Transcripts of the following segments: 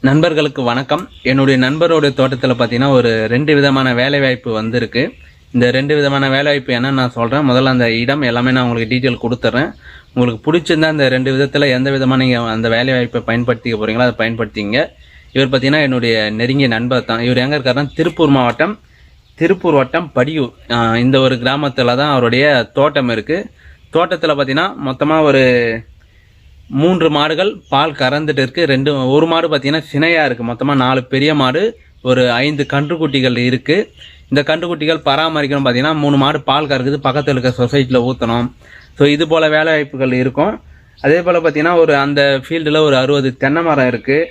நண்பர்களுக்கு வணக்கம். என்னுடைய நண்பரோட தோட்டத்தில் பார்த்தீங்கன்னா ஒரு 2 விதமான வேலைவாய்ப்பு வந்திருக்கு. இந்த 2 விதமான வேலைவாய்ப்பு என்னன்னு நான் சொல்கிறேன். முதல்ல அந்த இடம் எல்லாமே நான் உங்களுக்கு டீட்டெயில் கொடுத்துட்றேன். உங்களுக்கு பிடிச்சிருந்தா இந்த 2 விதத்தில் எந்த விதமாக நீங்கள் அந்த வேலைவாய்ப்பை பயன்படுத்திக்க போகிறீங்களோ அதை பயன்படுத்திங்க. இவர் பார்த்தீங்கன்னா என்னுடைய நெருங்கிய நண்பர் தான். இவர் எங்கே இருக்காருன்னா திருப்பூர் வட்டம் படியூர் இந்த ஒரு கிராமத்தில் தான் அவருடைய தோட்டம் இருக்குது. தோட்டத்தில் பார்த்தீங்கன்னா மொத்தமாக ஒரு 3 மாடுகள் பால் கறந்துட்டு இருக்கு. ஒரு மாடு பார்த்தீங்கன்னா சினையாக இருக்குது. மொத்தமாக 4 பெரிய மாடு, ஒரு 5 கன்றுக்குட்டிகள் இருக்குது. இந்த கன்றுக்குட்டிகள் பராமரிக்கணும். பார்த்தீங்கன்னா 3 மாடு பால் கறக்குது, பக்கத்தில் இருக்க சொசைட்டியில் ஊற்றணும். ஸோ இது போல் வேலை வாய்ப்புகள் இருக்கும். அதே போல் பார்த்தீங்கன்னா அந்த ஃபீல்டில் ஒரு 60 தென்னை மரம் இருக்குது.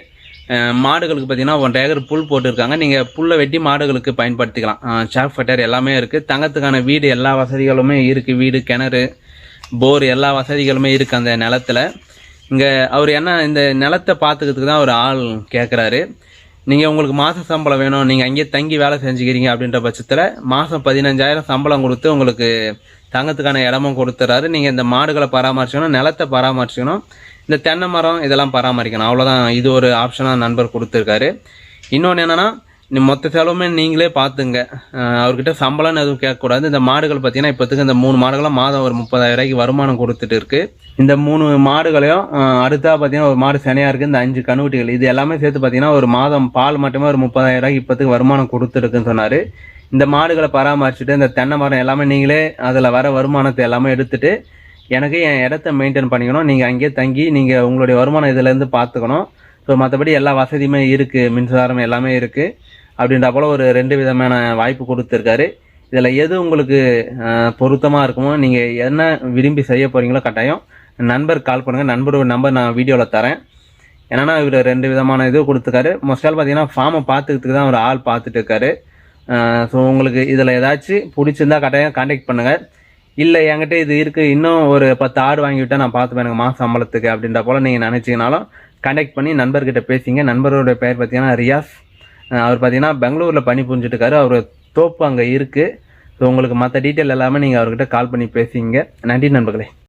மாடுகளுக்கு பார்த்தீங்கன்னா 1 ஏக்கர் புல் போட்டிருக்காங்க. நீங்கள் புல்லை வெட்டி மாடுகளுக்கு பயன்படுத்திக்கலாம். சாப் ஃபட்டர் எல்லாமே இருக்குது. தங்கத்துக்கான வீடு எல்லா வசதிகளுமே இருக்குது. வீடு, கிணறு, போர் எல்லா வசதிகளுமே இருக்குது அந்த நிலத்தில். இங்கே அவர் என்ன இந்த நிலத்தை பார்த்துக்கிறதுக்கு தான் ஒரு ஆள் கேட்குறாரு. நீங்கள் உங்களுக்கு மாத சம்பளம் வேணும், நீங்கள் அங்கேயே தங்கி வேலை செஞ்சுக்கிறீங்க அப்படின்ற பட்சத்தில் மாதம் 15,000 சம்பளம் கொடுத்து உங்களுக்கு தங்கத்துக்கான இடமும் கொடுத்துறாரு. நீங்கள் இந்த மாடுகளை பராமரிக்கணும், நிலத்தை பராமரிக்கணும், இந்த தென்னை மரம் இதெல்லாம் பராமரிக்கணும். அவ்வளோதான். இது ஒரு ஆப்ஷனாக நண்பர் கொடுத்துருக்காரு. இன்னொன்று என்னென்னா, மொத்த செலவுமே நீங்களே பார்த்துங்க. அவர்கிட்ட சம்பளம்னு எதுவும் கேட்கக்கூடாது. இந்த மாடுகள் பார்த்தீங்கன்னா இப்போத்துக்கு இந்த 3 மாடுகளும் மாதம் ஒரு 30,000 ரூபாய்க்கு வருமானம் கொடுத்துட்டு இருக்கு. இந்த 3 மாடுகளையும் அடுத்தா பார்த்தீங்கன்னா ஒரு மாடு சினையாக இருக்குது. இந்த 5 கன்றுக்குட்டிகள் இது எல்லாமே சேர்த்து பார்த்தீங்கன்னா ஒரு மாதம் பால் மட்டுமே ஒரு 30,000 ரூபாய்க்கு இப்போத்துக்கு வருமானம் கொடுத்துருக்குன்னு சொன்னார். இந்த மாடுகளை பராமரிச்சுட்டு இந்த தென்னை மரம் எல்லாமே நீங்களே அதில் வர வருமானத்தை எல்லாமே எடுத்துட்டு எனக்கு என் இடத்த மெயின்டைன் பண்ணிக்கணும். நீங்கள் அங்கேயே தங்கி நீங்கள் உங்களுடைய வருமானம் இதுலேருந்து பார்த்துக்கணும். ஸோ மற்றபடி எல்லா வசதியுமே இருக்குது, மின்சாரம் எல்லாமே இருக்குது அப்படின்ற போல் ஒரு 2 விதமான வாய்ப்பு கொடுத்துருக்காரு. இதில் எது உங்களுக்கு பொருத்தமாக இருக்குமோ, நீங்கள் என்ன விரும்பி செய்ய போகிறீங்களோ கட்டாயம் நண்பர் கால் பண்ணுங்கள். நண்பரோட நம்பர் நான் வீடியோவில் தரேன். என்னென்னா இவர் 2 விதமான இது கொடுத்துருக்காரு. மோஸ்ட்டால் பார்த்தீங்கன்னா ஃபார்மை பார்த்துக்கிறதுக்கு தான் ஒரு ஆள் பார்த்துட்டு இருக்காரு. ஸோ உங்களுக்கு இதில் ஏதாச்சும் பிடிச்சிருந்தா கட்டாயம் கான்டாக்ட் பண்ணுங்கள். இல்லை என்கிட்ட இது இருக்குது, இன்னும் ஒரு 10 ஆடு வாங்கிவிட்டால் நான் பார்த்துப்பேன் எனக்கு மாத சம்பளத்துக்கு அப்படின்ற போல் நீங்கள் நினச்சிங்கனாலும் கான்டாக்ட் பண்ணி நண்பர்கிட்ட பேசிங்க. நண்பரோட பெயர் பார்த்தீங்கன்னா ரியாஸ். அவர் பார்த்தீங்கன்னா பெங்களூரில் பணி புரிஞ்சுட்டு இருக்காரு. அவர் தோப்பு அங்கே இருக்குது. ஸோ உங்களுக்கு மற்ற டீட்டெயில் எல்லாமே நீங்கள் அவர்கிட்ட கால் பண்ணி பேசிங்க. நன்றி நண்பர்களே.